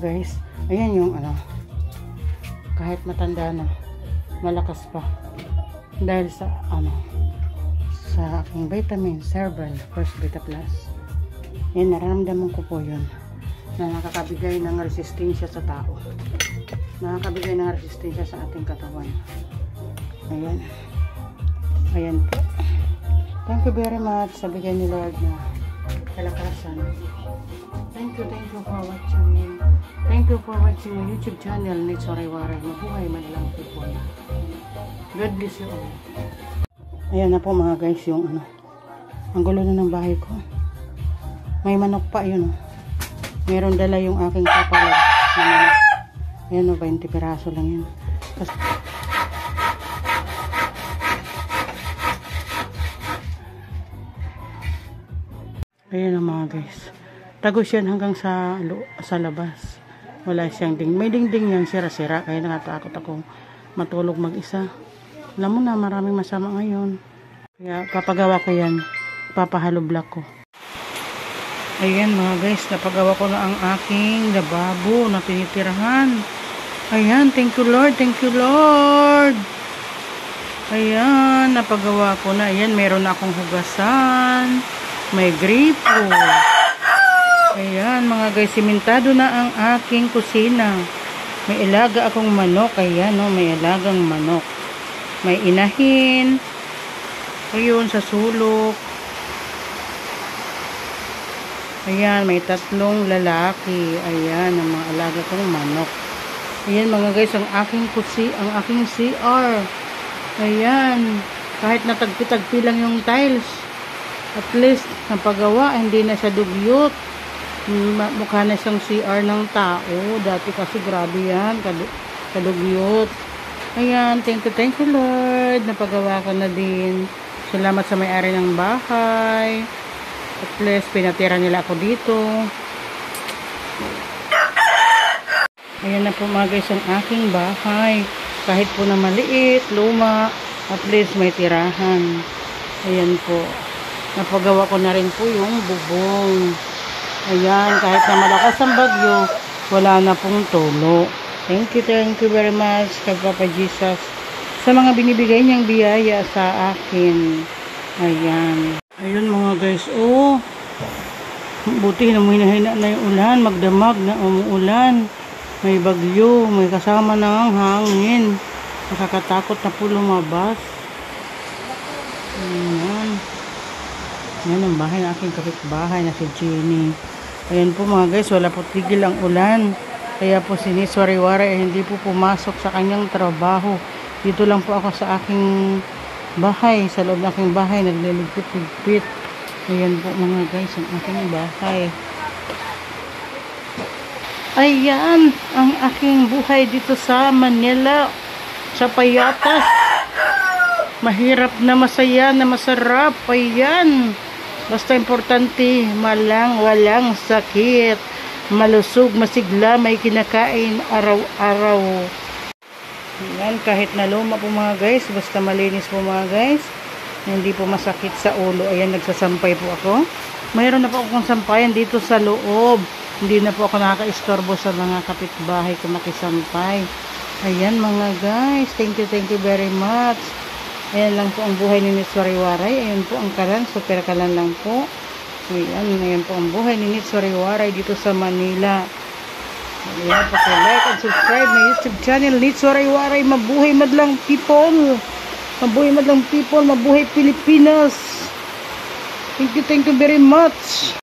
guys, ayan yung ano, kahit matanda na, malakas pa dahil sa ano, sa aking vitamin Cerebral First Beta Plus. Yan, nararamdaman ko po yun na nakakabigay ng resistensya sa tao, nakakabigay ng resistensya sa ating katawan. Ayan, ayan po. Thank you very much sa bigay ni Lord na kalakasan. Thank you for watching. Thank you for watching my YouTube channel, Nits Waray-Waray. Mabuhay Madlang People. God bless you all. Ayan na po mga guys, yung ano, ang gulo na ng bahay ko. May manok pa yun. Meron dala yung aking kapalad na manok. Ayan o, 20 piraso lang yun. Ayan na mga guys. Tagos yan hanggang sa labas. Wala siyang ding. May dingding yan, sira-sira. Kaya nakatakot ako matulog mag-isa. Alam mo na, maraming masama ngayon. Kaya papagawa ko yan. Papahalo block ko. Ayan mga guys, napagawa ko na ang aking lababo na tinitirahan. Ayan, thank you Lord, thank you Lord. Ayan, napagawa ko na. Ayan, meron na akong hugasan. May gripo. Ayan mga guys, simentado na ang aking kusina. May ilaga akong manok. Ayan o, may ilagang manok. May inahin. Ayun, sa sulok. Ayan, may 3 lalaki. Ayan, ang mga alaga kong manok. Ayan mga guys, ang aking CR. Ayan, kahit natagpi-tagpi lang yung tiles, at least napagawa, hindi na siya dugyot. Mukha na siyang CR ng tao. Dati kasi grabe yan, kadugyot. Ayan, thank you Lord, napagawa ko na din. Salamat sa may-ari ng bahay. At least pinatira nila ako dito. Ayan na po mga guys ang aking bahay. Kahit po na maliit, luma, at least may tirahan. Ayan po. Napagawa ko na rin po yung bubong. Ayan, kahit na malakas ang bagyo, wala na pong tulo. Thank you very much kay Papa Jesus sa mga binibigay niyang biyaya sa akin. Ayan. Ayun mga guys, oh. Buti na hinahina na yung ulan, magdamag na umuulan. May bagyo, may kasama ng hangin. Nakakatakot na po lumabas. Ayan. Ayan ang bahay ng aking kapitbahay na si Jenny. Ayan po mga guys, wala po tigil ang ulan. Kaya po si Nits Waray-Waray ay hindi po pumasok sa kanyang trabaho. Dito lang po ako sa aking bahay, sa loob ng aking bahay, nagliligpit-ligpit. Ayan po mga guys, ang aking bahay. Ayan, ang aking buhay dito sa Manila, sa Payatas. Mahirap na masaya na masarap. Ayan. Basta importante, walang sakit. Malusog, masigla, may kinakain araw-araw. Ayan, kahit na luma po mga guys, basta malinis po mga guys. Hindi po masakit sa ulo. Ayan, nagsasampay po ako. Mayroon na po akong sampayan dito sa loob. Hindi na po ako nakaka-istorbo sa mga kapitbahay kung makisampay. Ayan mga guys, thank you very much. Ayan lang po ang buhay ni Nits Waray-Waray. Ayan po ang kalan, super kalan lang po. Ayan po ang buhay ni Nits Waray-Waray dito sa Manila. Ayan, paki-like and subscribe na YouTube channel, Nits Waray-Waray. Mabuhay Madlang People. Mabuhay Madlang People, mabuhay Pilipinas. Thank you very much.